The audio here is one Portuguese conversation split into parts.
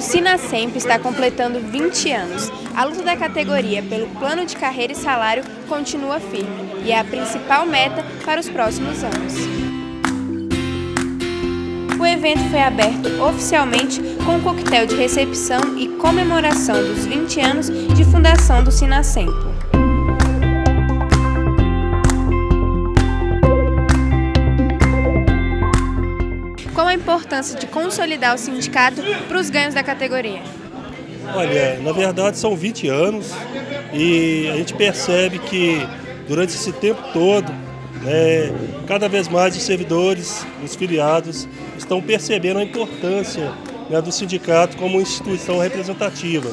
Sinassemp está completando 20 anos. A luta da categoria pelo plano de carreira e salário continua firme e é a principal meta para os próximos anos. O evento foi aberto oficialmente com um coquetel de recepção e comemoração dos 20 anos de fundação do Sinassemp. Qual a importância de consolidar o sindicato para os ganhos da categoria? Olha, na verdade são 20 anos e a gente percebe que durante esse tempo todo, cada vez mais os servidores, os filiados, estão percebendo a importância do sindicato como instituição representativa.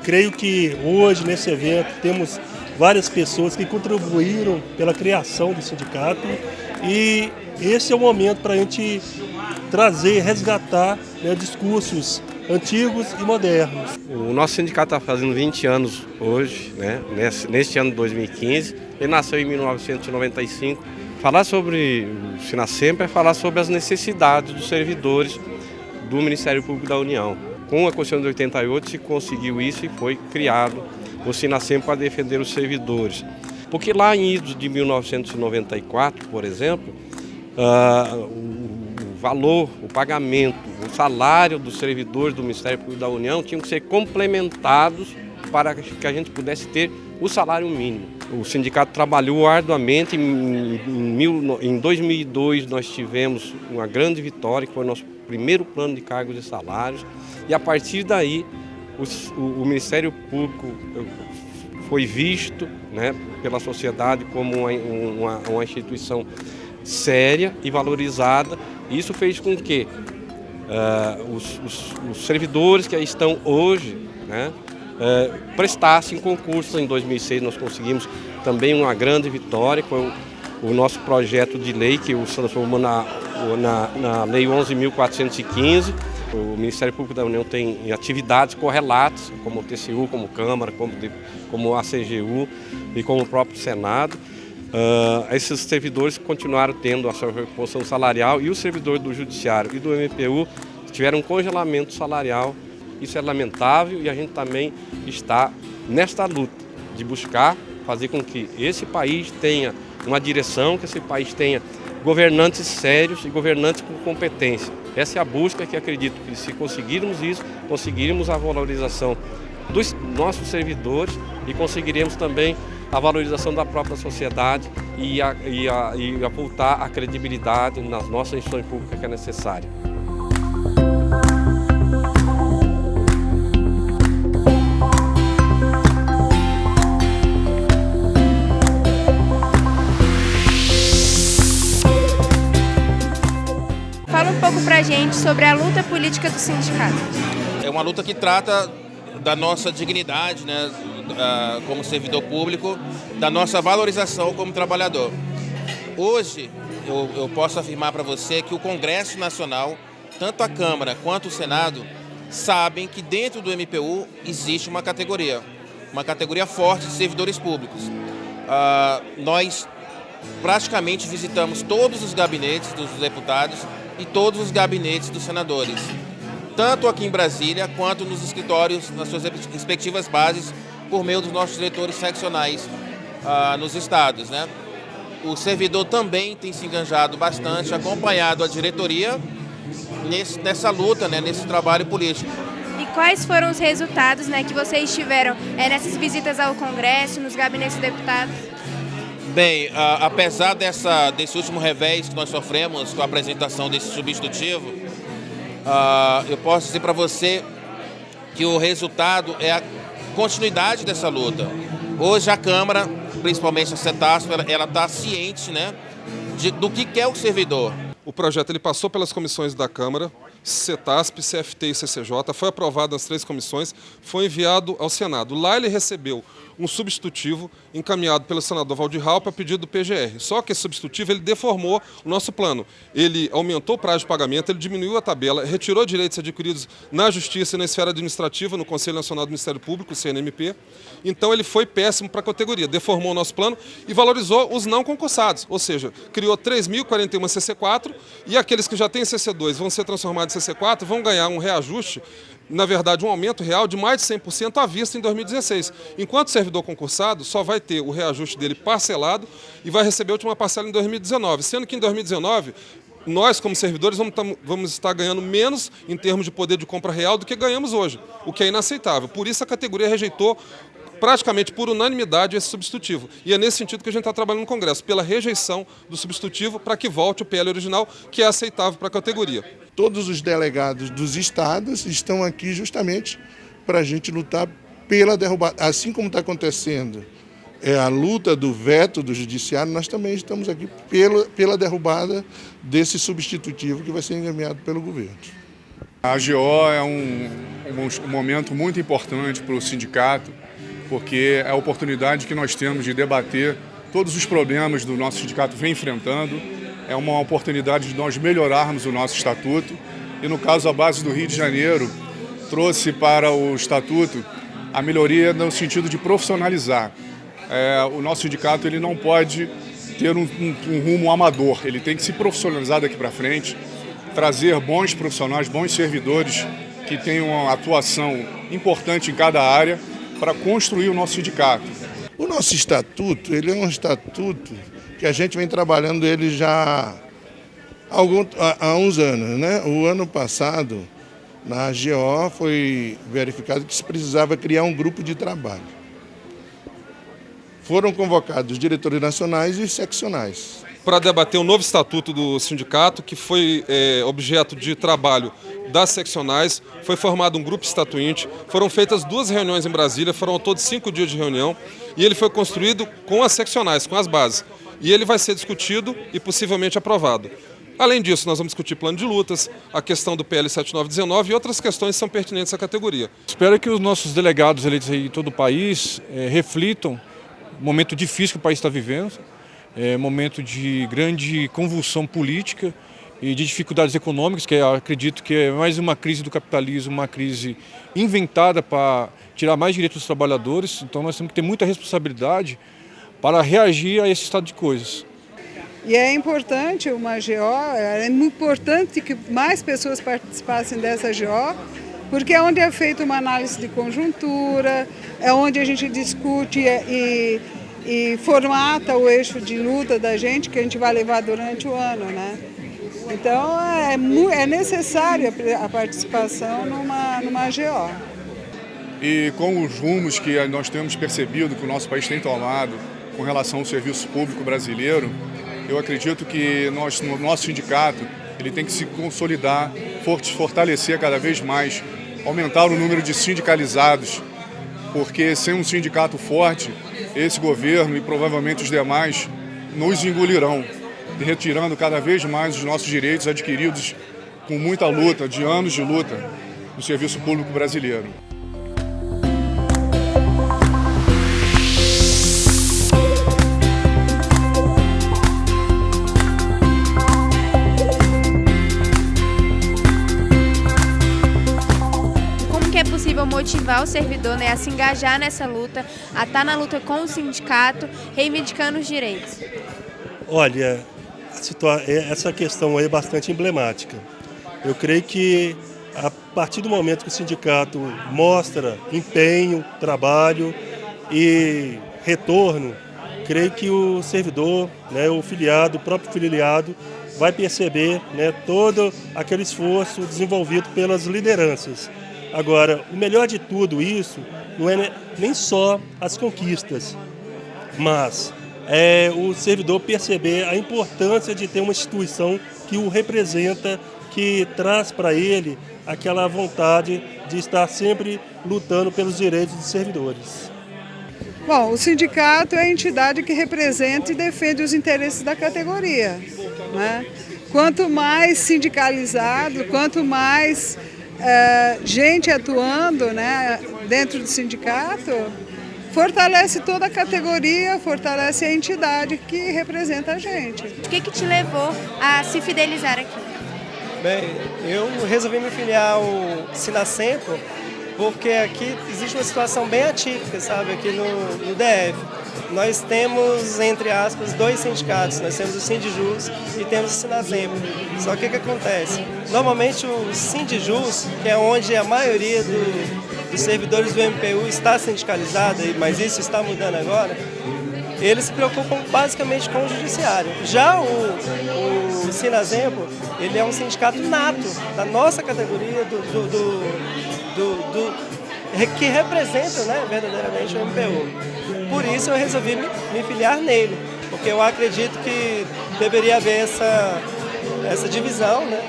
Creio que hoje nesse evento temos várias pessoas que contribuíram pela criação do sindicato e esse é o momento para a gente trazer, resgatar discursos antigos e modernos. O nosso sindicato está fazendo 20 anos hoje, neste ano de 2015. Ele nasceu em 1995. Falar sobre o Sinassemp é falar sobre as necessidades dos servidores do Ministério Público da União. Com a Constituição de 88 se conseguiu isso e foi criado o Sinassemp para defender os servidores. Porque lá em idos de 1994, por exemplo, o valor, o pagamento, o salário dos servidores do Ministério Público da União tinham que ser complementados para que a gente pudesse ter o salário mínimo. O sindicato trabalhou arduamente. Em 2002 nós tivemos uma grande vitória, que foi o nosso primeiro plano de cargos e salários, e a partir daí o Ministério Público foi visto pela sociedade como uma instituição séria e valorizada. Isso fez com que os servidores que aí estão hoje prestassem concursos. Em 2006 nós conseguimos também uma grande vitória, que foi o nosso projeto de lei que se transformou na Lei 11.415. O Ministério Público da União tem atividades correlatas, como o TCU, como Câmara, como a CGU e como o próprio Senado. Esses servidores continuaram tendo a sua reposição salarial e os servidores do Judiciário e do MPU tiveram um congelamento salarial. Isso é lamentável e a gente também está nesta luta de buscar fazer com que esse país tenha uma direção, que esse país tenha governantes sérios e governantes com competência. Essa é a busca que acredito que, se conseguirmos isso, conseguiremos a valorização dos nossos servidores e conseguiremos também a valorização da própria sociedade e voltar a credibilidade nas nossas instituições públicas que é necessária. Fala um pouco pra gente sobre a luta política do sindicato. É uma luta que trata da nossa dignidade, como servidor público, da nossa valorização como trabalhador. Hoje, eu posso afirmar para você que o Congresso Nacional, tanto a Câmara quanto o Senado, sabem que dentro do MPU existe uma categoria forte de servidores públicos. Nós praticamente visitamos todos os gabinetes dos deputados e todos os gabinetes dos senadores, tanto aqui em Brasília quanto nos escritórios, nas suas respectivas bases, por meio dos nossos diretores seccionais nos estados. O servidor também tem se engajado bastante, acompanhado a diretoria nessa luta, nesse trabalho político. E quais foram os resultados que vocês tiveram nessas visitas ao Congresso, nos gabinetes de deputados? Bem, apesar desse último revés que nós sofremos com a apresentação desse substitutivo, eu posso dizer para você que o resultado é a continuidade dessa luta. Hoje a Câmara, principalmente a CETASP, ela está ciente do que é o servidor. O projeto ele passou pelas comissões da Câmara, CETASP, CFT e CCJ, foi aprovado nas 3 comissões, foi enviado ao Senado. Lá ele recebeu um substitutivo encaminhado pelo senador Valdir Raupp a pedido do PGR. Só que esse substitutivo ele deformou o nosso plano. Ele aumentou o prazo de pagamento, ele diminuiu a tabela, retirou direitos adquiridos na Justiça e na esfera administrativa, no Conselho Nacional do Ministério Público, o CNMP. Então ele foi péssimo para a categoria, deformou o nosso plano e valorizou os não concursados, ou seja, criou 3.041 CC4 e aqueles que já têm CC2 vão ser transformados em CC4, vão ganhar um reajuste, na verdade um aumento real de mais de 100% à vista em 2016. Enquanto o servidor concursado só vai ter o reajuste dele parcelado e vai receber a última parcela em 2019, sendo que em 2019 nós, como servidores, vamos estar ganhando menos em termos de poder de compra real do que ganhamos hoje, o que é inaceitável. Por isso a categoria rejeitou praticamente por unanimidade esse substitutivo. E é nesse sentido que a gente está trabalhando no Congresso, pela rejeição do substitutivo para que volte o PL original, que é aceitável para a categoria. Todos os delegados dos estados estão aqui justamente para a gente lutar pela derrubada. Assim como está acontecendo a luta do veto do judiciário, nós também estamos aqui pela derrubada desse substitutivo que vai ser encaminhado pelo governo. A AGO é um momento muito importante para o sindicato, porque é a oportunidade que nós temos de debater todos os problemas do nosso sindicato vem enfrentando. É uma oportunidade de nós melhorarmos o nosso estatuto. E no caso, a base do Rio de Janeiro trouxe para o estatuto a melhoria no sentido de profissionalizar. O nosso sindicato ele não pode ter um rumo amador, ele tem que se profissionalizar daqui para frente, trazer bons profissionais, bons servidores que tenham uma atuação importante em cada área para construir o nosso sindicato. O nosso estatuto, ele é um estatuto que a gente vem trabalhando ele já há uns anos, né? O ano passado, na AGO, foi verificado que se precisava criar um grupo de trabalho. Foram convocados diretores nacionais e seccionais. Para debater o novo estatuto do sindicato, que foi objeto de trabalho das seccionais, foi formado um grupo estatuinte, foram feitas 2 reuniões em Brasília, foram ao todo 5 dias de reunião, e ele foi construído com as seccionais, com as bases. E ele vai ser discutido e possivelmente aprovado. Além disso, nós vamos discutir plano de lutas, a questão do PL 7919 e outras questões que são pertinentes à categoria. Espero que os nossos delegados eleitos em todo o país reflitam o momento difícil que o país está vivendo, momento de grande convulsão política e de dificuldades econômicas, que eu acredito que é mais uma crise do capitalismo, uma crise inventada para tirar mais direitos dos trabalhadores. Então nós temos que ter muita responsabilidade para reagir a esse estado de coisas. E é importante uma AGO, é importante que mais pessoas participassem dessa AGO, porque é onde é feita uma análise de conjuntura, é onde a gente discute e formata o eixo de luta da gente, que a gente vai levar durante o ano, né? Então é necessária a participação numa AGO. E com os rumos que nós temos percebido que o nosso país tem tomado com relação ao serviço público brasileiro, eu acredito que no nosso sindicato ele tem que se consolidar, fortalecer cada vez mais, aumentar o número de sindicalizados, porque sem um sindicato forte, esse governo e provavelmente os demais nos engolirão, retirando cada vez mais os nossos direitos adquiridos com muita luta, de anos de luta, no serviço público brasileiro. Motivar o servidor, né, a se engajar nessa luta, a estar na luta com o sindicato, reivindicando os direitos? Olha, essa questão aí é bastante emblemática. Eu creio que a partir do momento que o sindicato mostra empenho, trabalho e retorno, creio que o servidor, né, o filiado, o próprio filiado, vai perceber, né, todo aquele esforço desenvolvido pelas lideranças. Agora, o melhor de tudo isso não é nem só as conquistas, mas é o servidor perceber a importância de ter uma instituição que o representa, que traz para ele aquela vontade de estar sempre lutando pelos direitos dos servidores. Bom, o sindicato é a entidade que representa e defende os interesses da categoria, né? Quanto mais sindicalizado, quanto mais gente atuando, né, dentro do sindicato, fortalece toda a categoria, fortalece a entidade que representa a gente. O que te levou a se fidelizar aqui? Bem, eu resolvi me filiar ao Sinasempo porque aqui existe uma situação bem atípica, sabe, aqui no DF. Nós temos, entre aspas, dois sindicatos. Nós temos o Sindijus e temos o Sinasempo. Só que o que acontece? Normalmente o Sindijus, que é onde a maioria dos servidores do MPU está sindicalizada, mas isso está mudando agora, eles se preocupam basicamente com o judiciário. Já o Sinasempo, ele é um sindicato nato da nossa categoria, que representa, né, verdadeiramente o MPU. Por isso eu resolvi me filiar nele, porque eu acredito que deveria haver essa divisão, né?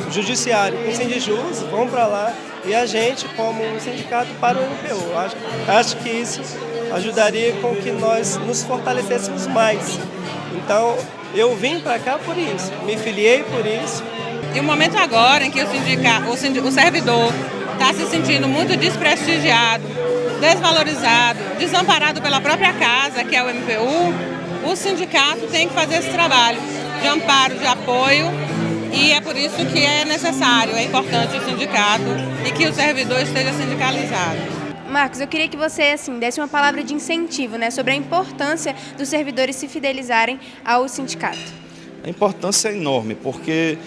O judiciário com o Sindijus, vão para lá, e a gente como um sindicato para o MPU. Acho que isso ajudaria com que nós nos fortalecêssemos mais. Então eu vim para cá por isso, me filiei por isso. E o momento agora em que o servidor está se sentindo muito desprestigiado, desvalorizado, desamparado pela própria casa, que é o MPU, o sindicato tem que fazer esse trabalho de amparo, de apoio, e é por isso que é necessário, é importante o sindicato e que o servidor esteja sindicalizado. Marcos, eu queria que você desse uma palavra de incentivo, né, sobre a importância dos servidores se fidelizarem ao sindicato. A importância é enorme, porque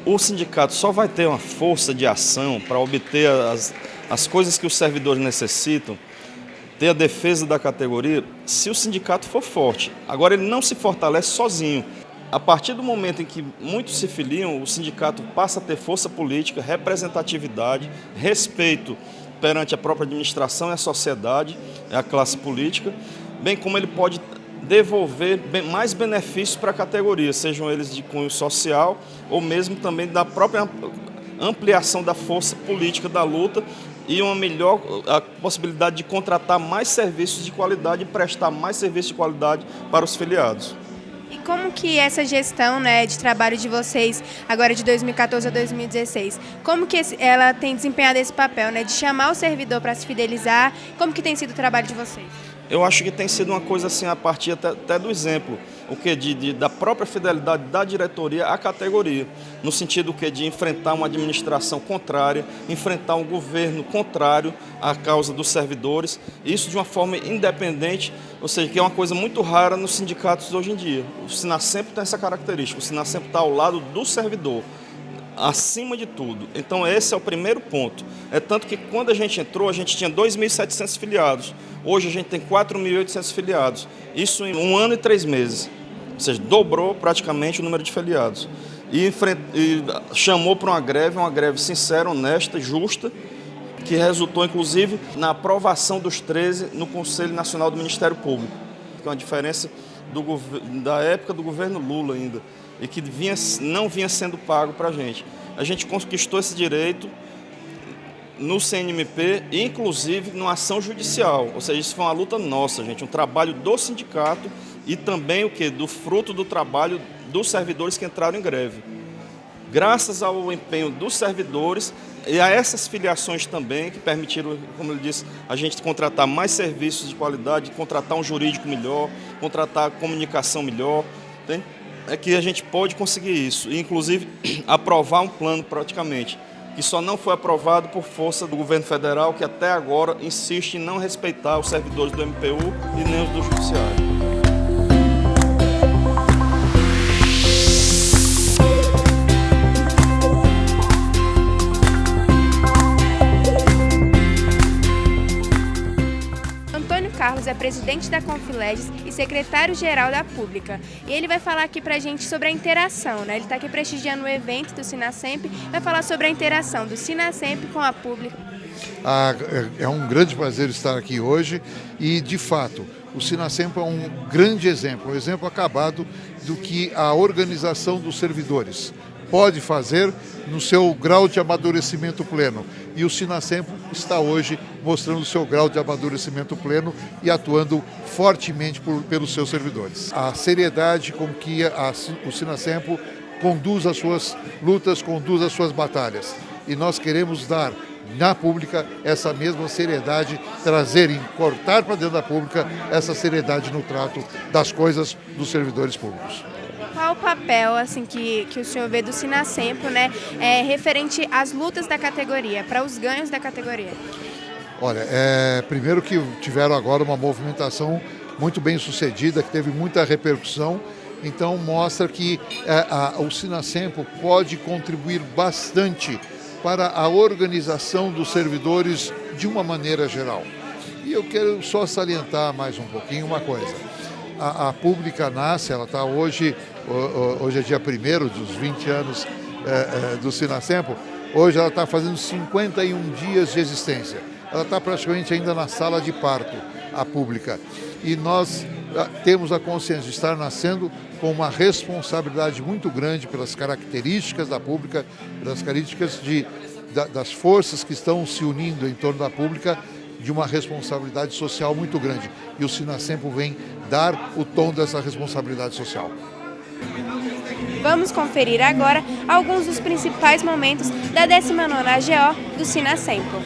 o sindicato só vai ter uma força de ação para obter as coisas que os servidores necessitam, ter a defesa da categoria, se o sindicato for forte. Agora, ele não se fortalece sozinho. A partir do momento em que muitos se filiam, o sindicato passa a ter força política, representatividade, respeito perante a própria administração e a sociedade, a classe política, bem como ele pode devolver mais benefícios para a categoria, sejam eles de cunho social ou mesmo também da própria ampliação da força política da luta e a possibilidade de contratar mais serviços de qualidade e prestar mais serviços de qualidade para os filiados. E como que essa gestão, né, de trabalho de vocês, agora de 2014 a 2016, como que ela tem desempenhado esse papel, né, de chamar o servidor para se fidelizar? Como que tem sido o trabalho de vocês? Eu acho que tem sido uma coisa assim, a partir até do exemplo, da própria fidelidade da diretoria à categoria, no sentido de enfrentar uma administração contrária, enfrentar um governo contrário à causa dos servidores, isso de uma forma independente, ou seja, que é uma coisa muito rara nos sindicatos hoje em dia. O Sinasempo tem essa característica, o Sinasempo está ao lado do servidor, acima de tudo. Então esse é o primeiro ponto. É tanto que quando a gente entrou, a gente tinha 2.700 filiados. Hoje a gente tem 4.800 filiados. Isso em 1 ano e 3 meses. Ou seja, dobrou praticamente o número de filiados. E chamou para uma greve sincera, honesta, justa, que resultou inclusive na aprovação dos 13 no Conselho Nacional do Ministério Público. Que é uma diferença da época do governo Lula ainda. E que não vinha sendo pago para a gente. A gente conquistou esse direito no CNMP, inclusive numa ação judicial. Ou seja, isso foi uma luta nossa, gente, um trabalho do sindicato e também do fruto do trabalho dos servidores que entraram em greve. Graças ao empenho dos servidores e a essas filiações também, que permitiram, como ele disse, a gente contratar mais serviços de qualidade, contratar um jurídico melhor, contratar comunicação melhor, tem? É que a gente pode conseguir isso, e inclusive aprovar um plano praticamente, que só não foi aprovado por força do governo federal, que até agora insiste em não respeitar os servidores do MPU e nem os do Judiciário. Carlos é presidente da Confileges e secretário-geral da Pública. E ele vai falar aqui pra gente sobre a interação, né? Ele está aqui prestigiando o evento do Sinasemp, vai falar sobre a interação do Sinasemp com a Pública. É um grande prazer estar aqui hoje e, de fato, o Sinasemp é um grande exemplo, um exemplo acabado do que a organização dos servidores pode fazer no seu grau de amadurecimento pleno. E o Sinasemp está hoje mostrando o seu grau de amadurecimento pleno e atuando fortemente pelos seus servidores. A seriedade com que o Sinasemp conduz as suas lutas, conduz as suas batalhas. E nós queremos dar na pública essa mesma seriedade, cortar para dentro da pública essa seriedade no trato das coisas dos servidores públicos. Qual o papel assim, que o senhor vê do Sinasempo, né, referente às lutas da categoria, para os ganhos da categoria? Olha, primeiro que tiveram agora uma movimentação muito bem sucedida, que teve muita repercussão, então mostra que o Sinasempo pode contribuir bastante para a organização dos servidores de uma maneira geral. E eu quero só salientar mais um pouquinho uma coisa. A Pública nasce, ela está hoje é dia 1º dos 20 anos do Sinasempo, hoje ela está fazendo 51 dias de existência. Ela está praticamente ainda na sala de parto, a Pública. E nós temos a consciência de estar nascendo com uma responsabilidade muito grande pelas características da Pública, pelas características das forças que estão se unindo em torno da Pública, de uma responsabilidade social muito grande. E o Sinasempo vem dar o tom dessa responsabilidade social. Vamos conferir agora alguns dos principais momentos da 19ª AGO do Sinasempo.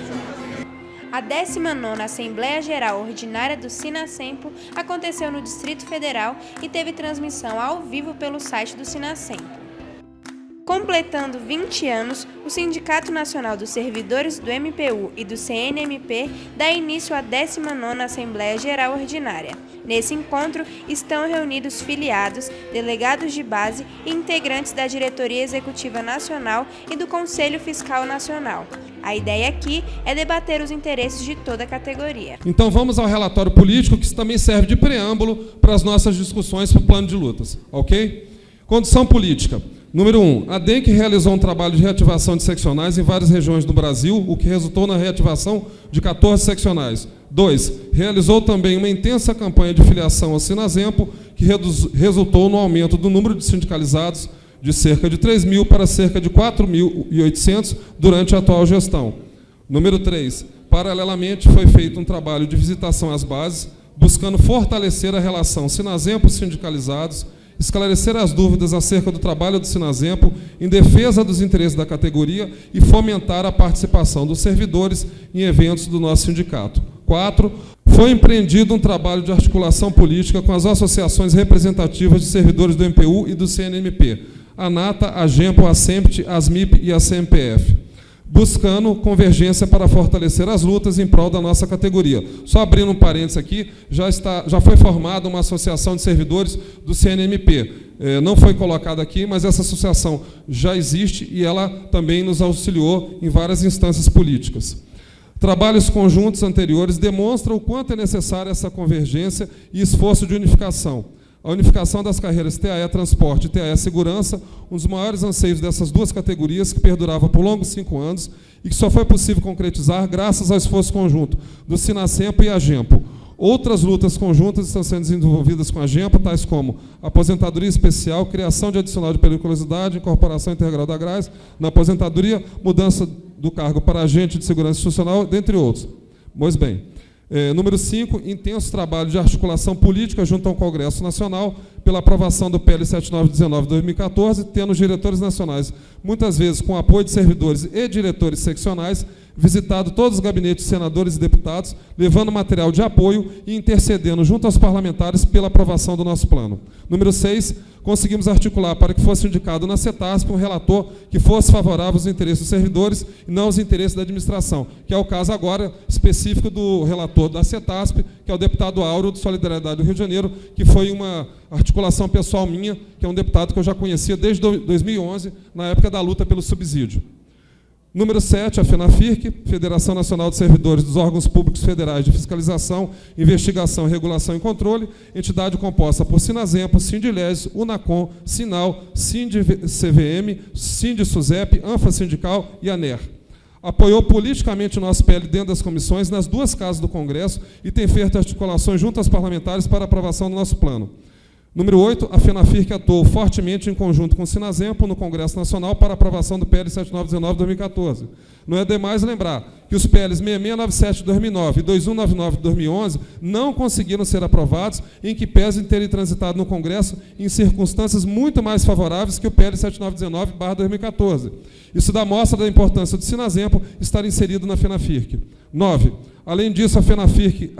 A 19ª Assembleia Geral Ordinária do Sinasempo aconteceu no Distrito Federal e teve transmissão ao vivo pelo site do Sinasempo. Completando 20 anos, o Sindicato Nacional dos Servidores do MPU e do CNMP dá início à 19ª Assembleia Geral Ordinária. Nesse encontro estão reunidos filiados, delegados de base e integrantes da Diretoria Executiva Nacional e do Conselho Fiscal Nacional. A ideia aqui é debater os interesses de toda a categoria. Então vamos ao relatório político, que também serve de preâmbulo para as nossas discussões para o plano de lutas, ok? Condição política. Número 1. A DENC realizou um trabalho de reativação de seccionais em várias regiões do Brasil, o que resultou na reativação de 14 seccionais. 2. Realizou também uma intensa campanha de filiação ao Sinasempo, que resultou no aumento do número de sindicalizados de cerca de 3.000 para cerca de 4.800 durante a atual gestão. Número 3. Paralelamente, foi feito um trabalho de visitação às bases, buscando fortalecer a relação Sinasempo-sindicalizados, esclarecer as dúvidas acerca do trabalho do Sinasempo em defesa dos interesses da categoria e fomentar a participação dos servidores em eventos do nosso sindicato. 4. Foi empreendido um trabalho de articulação política com as associações representativas de servidores do MPU e do CNMP, a ANATA, a AGEMPO, a SEMPT, a ASMIP e a CMPF, buscando convergência para fortalecer as lutas em prol da nossa categoria. Só abrindo um parênteses aqui, já foi formada uma associação de servidores do CNMP. Não foi colocada aqui, mas essa associação já existe e ela também nos auxiliou em várias instâncias políticas. Trabalhos conjuntos anteriores demonstram o quanto é necessária essa convergência e esforço de unificação. A unificação das carreiras TAE Transporte e TAE Segurança, um dos maiores anseios dessas duas categorias que perdurava por longos 5 anos e que só foi possível concretizar graças ao esforço conjunto do Sinasempo e a AGEMPO. Outras lutas conjuntas estão sendo desenvolvidas com a AGEMPO, tais como aposentadoria especial, criação de adicional de periculosidade, incorporação integral da grade na aposentadoria, mudança do cargo para agente de segurança institucional, dentre outros. Pois bem, número 5, intenso trabalho de articulação política junto ao Congresso Nacional pela aprovação do PL 7919 de 2014, tendo os diretores nacionais, muitas vezes com apoio de servidores e diretores seccionais, visitado todos os gabinetes de senadores e deputados, levando material de apoio e intercedendo junto aos parlamentares pela aprovação do nosso plano. Número 6, conseguimos articular para que fosse indicado na CETASP um relator que fosse favorável aos interesses dos servidores e não aos interesses da administração, que é o caso agora específico do relator da CETASP, que é o deputado Áureo, do Solidariedade do Rio de Janeiro, que foi uma articulação pessoal minha, que é um deputado que eu já conhecia desde 2011, na época da luta pelo subsídio. Número 7, a FENAFIRC, Federação Nacional de Servidores dos Órgãos Públicos Federais de Fiscalização, Investigação, Regulação e Controle, entidade composta por Sinasempo, Sindilés, Unacom, Sinal, Sindicvm, Sindicusep, ANFA Sindical e ANER. Apoiou politicamente o nosso PL dentro das comissões, nas duas casas do Congresso, e tem feito articulações junto aos parlamentares para aprovação do nosso plano. Número 8, a FENAFIRC atuou fortemente em conjunto com o Sinasempo no Congresso Nacional para a aprovação do PL 7919 de 2014. Não é demais lembrar que os PLs 6697 de 2009 e 2199 de 2011 não conseguiram ser aprovados, em que pesem terem transitado no Congresso em circunstâncias muito mais favoráveis que o PL 7919/2014. Isso dá mostra da importância do Sinasempo estar inserido na FENAFIRC. 9. Além disso, a FENAFIRC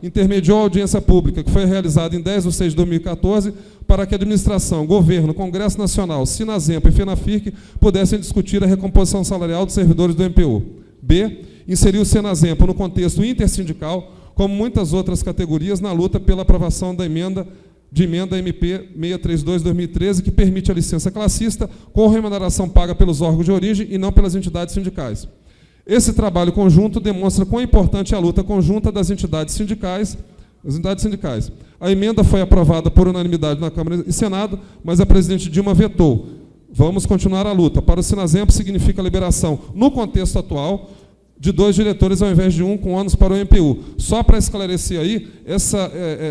intermediou a audiência pública, que foi realizada em 10 de 6 de 2014, para que a administração, governo, Congresso Nacional, Sinasempo e FENAFIRC pudessem discutir a recomposição salarial dos servidores do MPU. B. Inseriu o Sinasempo no contexto intersindical, como muitas outras categorias, na luta pela aprovação da emenda MP 632/2013, que permite a licença classista com remuneração paga pelos órgãos de origem e não pelas entidades sindicais. Esse trabalho conjunto demonstra quão importante é a luta conjunta das entidades sindicais. A emenda foi aprovada por unanimidade na Câmara e Senado, mas a presidente Dilma vetou. Vamos continuar a luta. Para o Sinasempo, significa a liberação, no contexto atual, de 2 diretores ao invés de 1, com ônus para o MPU. Só para esclarecer aí,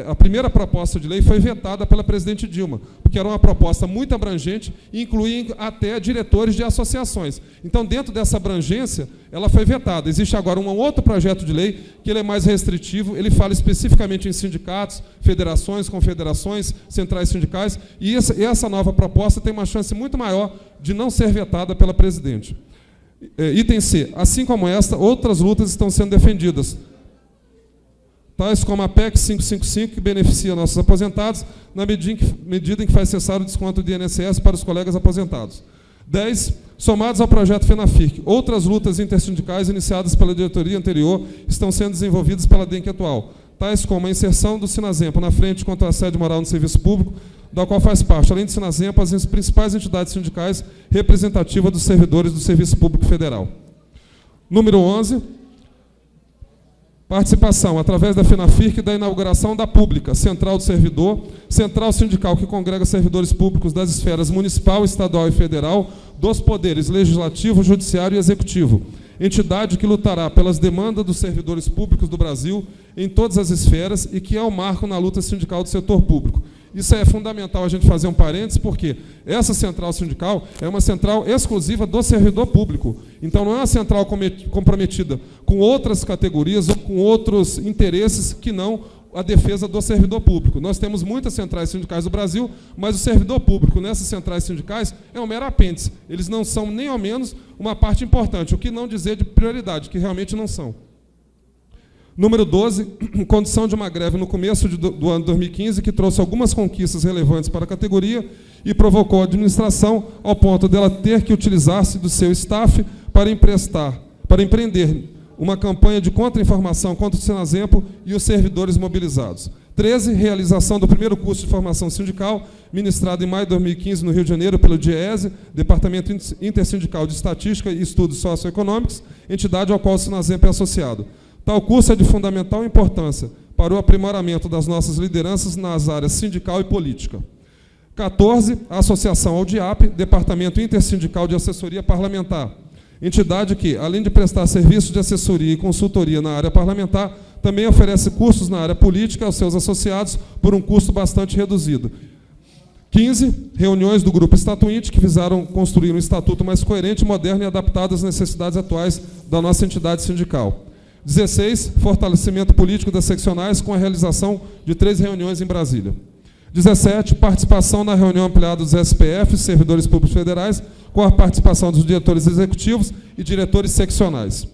a primeira proposta de lei foi vetada pela presidente Dilma, porque era uma proposta muito abrangente e incluía até diretores de associações. Então, dentro dessa abrangência, ela foi vetada. Existe agora um outro projeto de lei que ele é mais restritivo, ele fala especificamente em sindicatos, federações, confederações, centrais sindicais, e essa nova proposta tem uma chance muito maior de não ser vetada pela presidente. Item C. Assim como esta, outras lutas estão sendo defendidas, tais como a PEC 555, que beneficia nossos aposentados, na medida em que faz cessar o desconto do INSS para os colegas aposentados. 10. Somados ao projeto FENAFIRC, outras lutas intersindicais iniciadas pela diretoria anterior estão sendo desenvolvidas pela DENC atual, tais como a inserção do Sinasempo na frente contra o assédio moral no serviço público, da qual faz parte, além do Sinasempo, as principais entidades sindicais representativas dos servidores do Serviço Público Federal. Número 11, participação, através da FENAFIRC, da inauguração da Pública, Central do Servidor, central sindical que congrega servidores públicos das esferas municipal, estadual e federal, dos poderes legislativo, judiciário e executivo, entidade que lutará pelas demandas dos servidores públicos do Brasil em todas as esferas e que é o marco na luta sindical do setor público. Isso é fundamental a gente fazer um parênteses, porque essa central sindical é uma central exclusiva do servidor público. Então, não é uma central comprometida com outras categorias ou com outros interesses que não a defesa do servidor público. Nós temos muitas centrais sindicais do Brasil, mas o servidor público nessas centrais sindicais é um mero apêndice. Eles não são, nem ao menos, uma parte importante, o que não dizer de prioridade, que realmente não são. Número 12, condição de uma greve no começo do ano 2015, que trouxe algumas conquistas relevantes para a categoria e provocou a administração ao ponto dela ter que utilizar-se do seu staff para empreender uma campanha de contra-informação contra o Sinasempo e os servidores mobilizados. 13, realização do primeiro curso de formação sindical, ministrado em maio de 2015 no Rio de Janeiro pelo DIESE, Departamento Intersindical de Estatística e Estudos Socioeconômicos, entidade ao qual o Sinasempo é associado. Tal curso é de fundamental importância para o aprimoramento das nossas lideranças nas áreas sindical e política. 14, a associação ao DIAP, Departamento Intersindical de Assessoria Parlamentar, entidade que, além de prestar serviços de assessoria e consultoria na área parlamentar, também oferece cursos na área política aos seus associados por um custo bastante reduzido. 15, reuniões do Grupo Estatuinte, que visaram construir um estatuto mais coerente, moderno e adaptado às necessidades atuais da nossa entidade sindical. 16, fortalecimento político das seccionais com a realização de 3 reuniões em Brasília. 17, participação na reunião ampliada dos SPF, Servidores Públicos Federais, com a participação dos diretores executivos e diretores seccionais.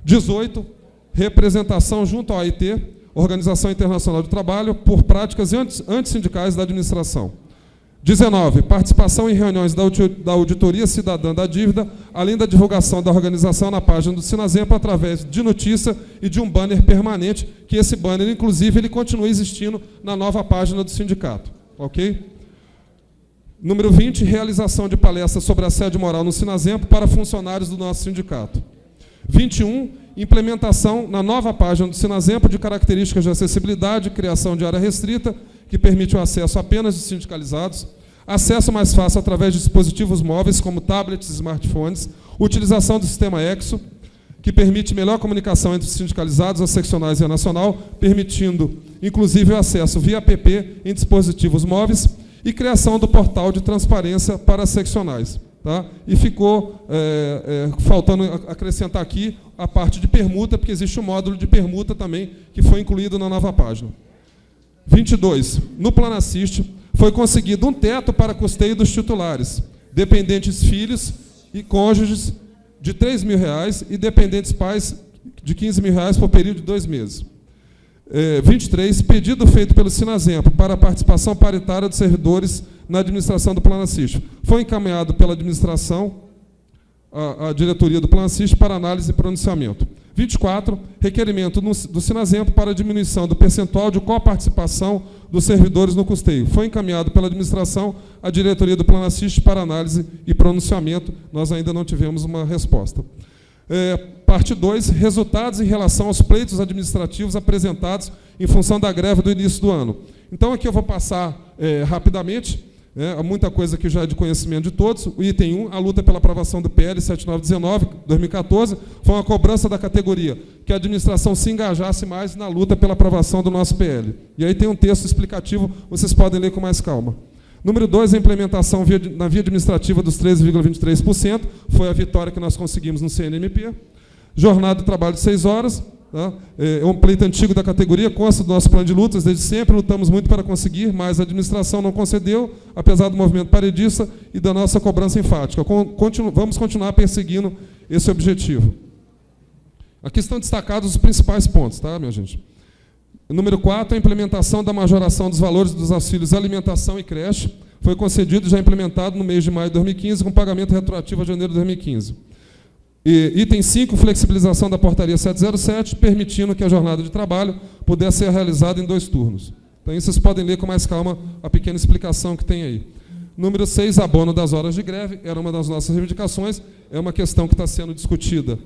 18, representação junto ao AIT, Organização Internacional do Trabalho, por práticas antissindicais da administração. 19, participação em reuniões da Auditoria Cidadã da Dívida, além da divulgação da organização na página do Sinasempo através de notícia e de um banner permanente, que esse banner, inclusive, ele continua existindo na nova página do sindicato. Ok? Número 20, realização de palestras sobre assédio moral no Sinasempo para funcionários do nosso sindicato. 21, implementação na nova página do Sinasempo de características de acessibilidade, criação de área restrita, que permite o acesso apenas de sindicalizados, acesso mais fácil através de dispositivos móveis, como tablets e smartphones, utilização do sistema EXO, que permite melhor comunicação entre os sindicalizados, as seccionais e a nacional, permitindo, inclusive, o acesso via app em dispositivos móveis, e criação do portal de transparência para as seccionais. Tá? E ficou faltando acrescentar aqui a parte de permuta, porque existe um módulo de permuta também, que foi incluído na nova página. 22. No Planassist, foi conseguido um teto para custeio dos titulares, dependentes filhos e cônjuges de R$ 3.000 e dependentes pais de R$ 15.000 por período de 2 meses. 23. Pedido feito pelo Sinazempo para a participação paritária dos servidores na administração do Planassist. Foi encaminhado pela administração, a diretoria do Planassist, para análise e pronunciamento. 24. Requerimento do Sinazempo para diminuição do percentual de coparticipação dos servidores no custeio. Foi encaminhado pela administração à diretoria do Planassist para análise e pronunciamento. Nós ainda não tivemos uma resposta. Parte 2. Resultados em relação aos pleitos administrativos apresentados em função da greve do início do ano. Então, aqui eu vou passar rapidamente. Há muita coisa que já é de conhecimento de todos. O item 1, a luta pela aprovação do PL 7919, 2014, foi uma cobrança da categoria que a administração se engajasse mais na luta pela aprovação do nosso PL. E aí tem um texto explicativo, vocês podem ler com mais calma. Número 2, a implementação na via administrativa dos 13,23%, foi a vitória que nós conseguimos no CNMP. Jornada de trabalho de 6 horas, tá? É um pleito antigo da categoria, consta do nosso plano de lutas, desde sempre lutamos muito para conseguir, mas a administração não concedeu, apesar do movimento paredista e da nossa cobrança enfática. Vamos continuar perseguindo esse objetivo. Aqui estão destacados os principais pontos, tá, minha gente? Número 4, a implementação da majoração dos valores dos auxílios alimentação e creche, foi concedido e já implementado no mês de maio de 2015, com pagamento retroativo a janeiro de 2015. E, item 5, flexibilização da portaria 707, permitindo que a jornada de trabalho pudesse ser realizada em 2 turnos. Então, vocês podem ler com mais calma a pequena explicação que tem aí. Número 6, abono das horas de greve, era uma das nossas reivindicações, é uma questão que está sendo discutida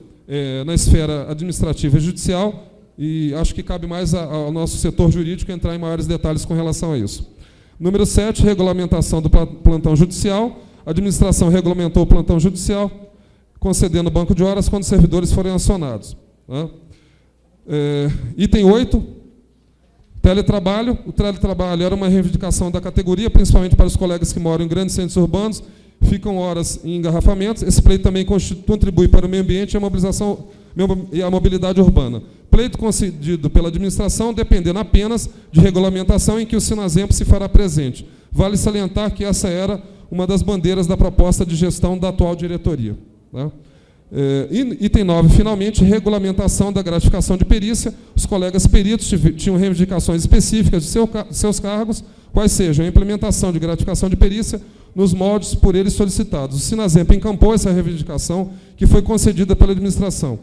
na esfera administrativa e judicial, e acho que cabe mais ao nosso setor jurídico entrar em maiores detalhes com relação a isso. Número 7, regulamentação do plantão judicial. A administração regulamentou o plantão judicial, concedendo banco de horas quando os servidores forem acionados. Tá? Item 8, teletrabalho. O teletrabalho era uma reivindicação da categoria, principalmente para os colegas que moram em grandes centros urbanos, ficam horas em engarrafamentos. Esse pleito também contribui para o meio ambiente e a mobilidade urbana. Pleito concedido pela administração, dependendo apenas de regulamentação em que o Sinazempo se fará presente. Vale salientar que essa era uma das bandeiras da proposta de gestão da atual diretoria. Tá? Item 9, finalmente, regulamentação da gratificação de perícia. Os colegas peritos tinham reivindicações específicas de seus cargos, quais sejam a implementação de gratificação de perícia nos moldes por eles solicitados. O Sinazempo encampou essa reivindicação, que foi concedida pela administração.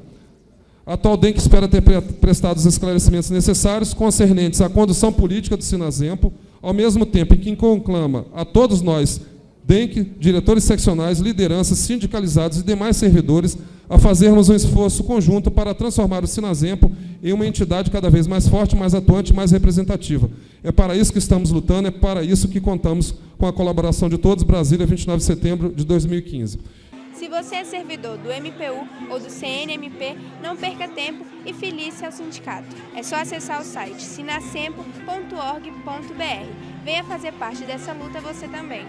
A atual DENC espera ter prestado os esclarecimentos necessários concernentes à condução política do Sinazempo, ao mesmo tempo em que conclama a todos nós, DENC, diretores seccionais, lideranças, sindicalizados e demais servidores, a fazermos um esforço conjunto para transformar o Sinazempo em uma entidade cada vez mais forte, mais atuante, mais representativa. É para isso que estamos lutando, é para isso que contamos com a colaboração de todos. Brasília, 29 de setembro de 2015. Se você é servidor do MPU ou do CNMP, não perca tempo e filie-se ao sindicato. É só acessar o site sinacempo.org.br. Venha fazer parte dessa luta você também.